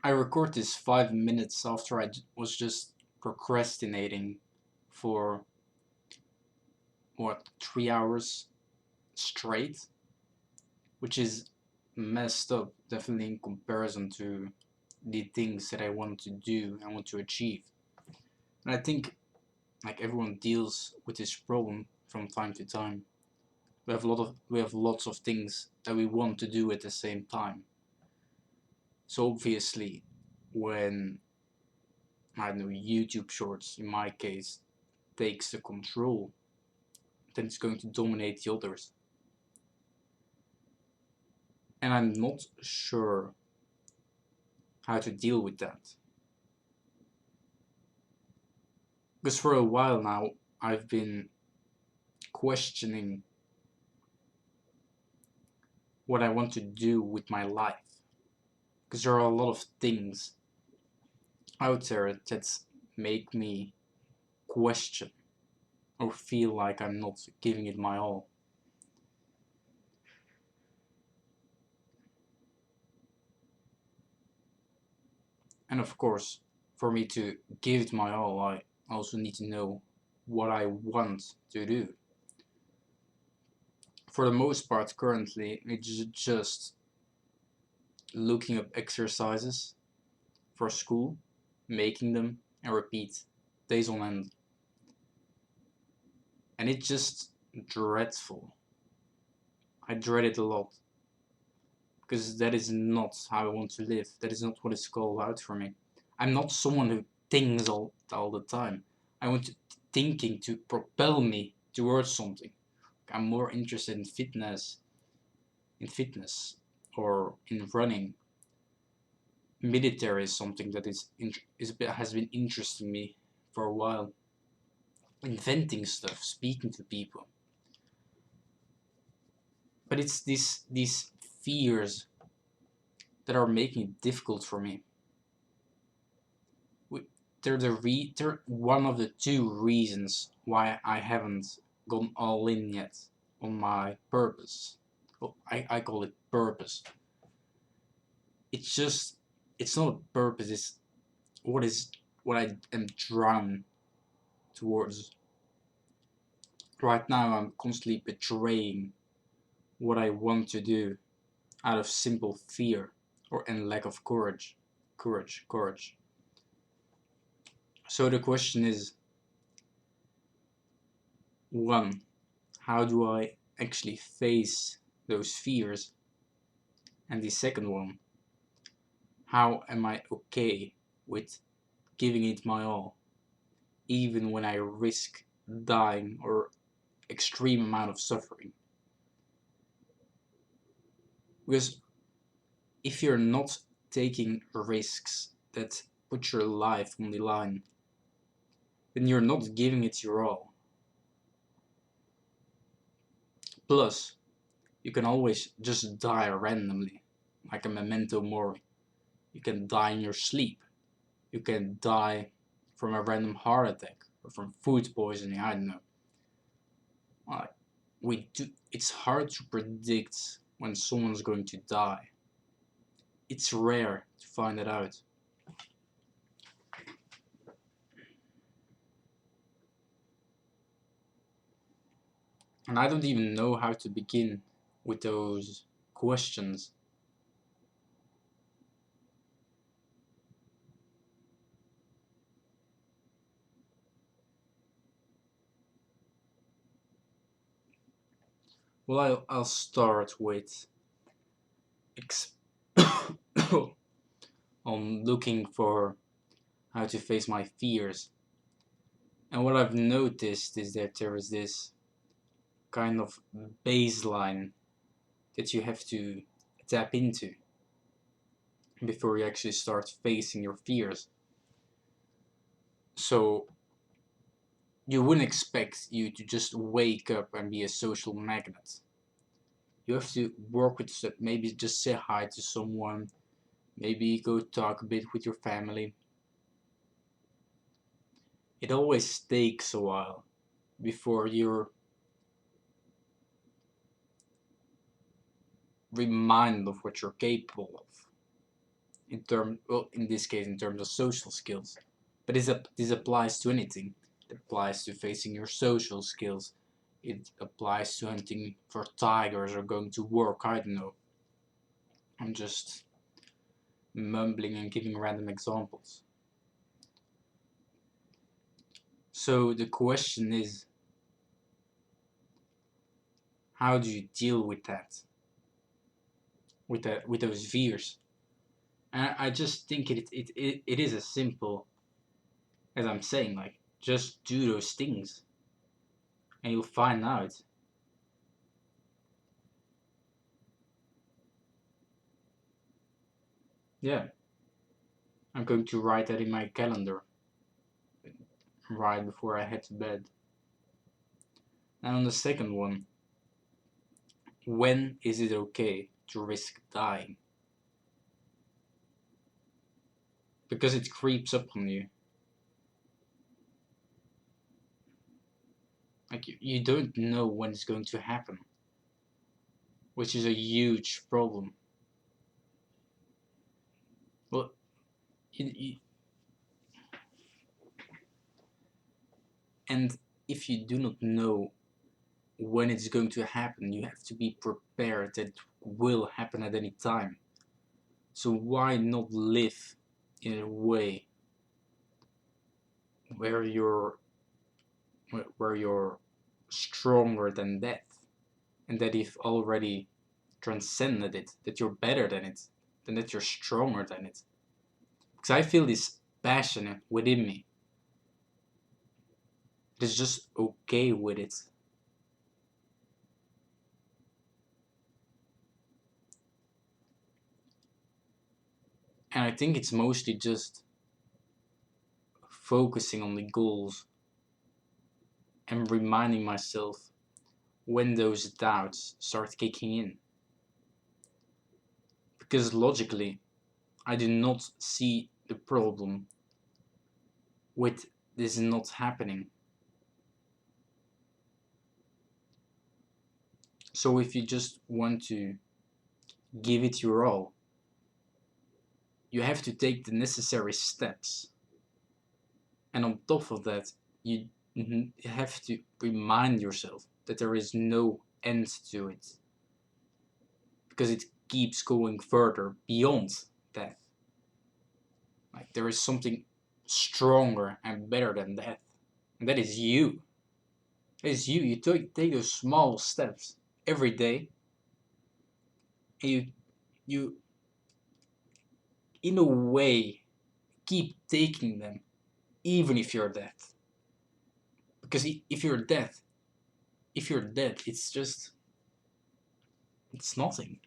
I record this 5 minutes after was just procrastinating for what, 3 hours straight, which is messed up, definitely in comparison to the things that I want to do and want to achieve. And I think like everyone deals with this problem from time to time. We have lots of things that we want to do at the same time. So obviously, when I don't know, YouTube Shorts in my case takes the control, then it's going to dominate the others. And I'm not sure how to deal with that. Because for a while now, I've been questioning what I want to do with my life. Because there are a lot of things out there that make me question or feel like I'm not giving it my all. And of course, for me to give it my all, I also need to know what I want to do. For the most part, currently, it's just looking up exercises for school, making them, and repeat days on end. And it's just dreadful. I dread it a lot. Because that is not how I want to live. That is not what it's called out for me. I'm not someone who thinks all the time. I want thinking to propel me towards something. I'm more interested in fitness, or in running. Military is something that has been interesting me for a while. Inventing stuff, speaking to people. But it's these fears that are making it difficult for me. They're one of the two reasons why I haven't gone all in yet on my purpose. Well, I call it purpose. It's just, it's not a purpose. It's what I am drawn towards. Right now, I'm constantly betraying what I want to do out of simple fear and lack of courage. Courage. So the question is, one, how do I actually face those fears? And the second one, how am I okay with giving it my all, even when I risk dying or extreme amount of suffering? Because if you're not taking risks that put your life on the line, then you're not giving it your all. Plus, you can always just die randomly, like a memento mori. You can die in your sleep. You can die from a random heart attack or from food poisoning, I don't know. It's hard to predict when someone's going to die. It's rare to find it out. And I don't even know how to begin with those questions. Well, I'll start with on looking for how to face my fears. And what I've noticed is that there is this kind of baseline that you have to tap into before you actually start facing your fears. So you wouldn't expect you to just wake up and be a social magnet. You have to work with stuff, maybe just say hi to someone, maybe go talk a bit with your family. It always takes a while before you're reminded of what you're capable of. in this case in terms of social skills, but this applies to anything. It applies to facing your social skills. It applies to hunting for tigers or going to work. I don't know. I'm just mumbling and giving random examples. So the question is, how do you deal with that? With those fears? And I just think it is as simple as I'm saying, like, just do those things and you'll find out. Yeah, I'm going to write that in my calendar right before I head to bed. And on the second one, when is it okay to risk dying? Because it creeps up on you. Like, you don't know when it's going to happen, which is a huge problem. Well, and if you do not know when it's going to happen, you have to be prepared that it will happen at any time. So why not live in a way where you're stronger than death, and that you've already transcended it, that you're better than it, and that you're stronger than it? Because I feel this passion within me. It's just okay with it. And I think it's mostly just focusing on the goals and reminding myself when those doubts start kicking in. Because logically, I do not see the problem with this not happening. So if you just want to give it your all, you have to take the necessary steps. And on top of that, you have to remind yourself that there is no end to it. Because it keeps going further beyond death. Like, there is something stronger and better than death. And that is you. That is you. You take those small steps every day. And you in a way keep taking them even if you're dead. Because if you're dead, it's nothing.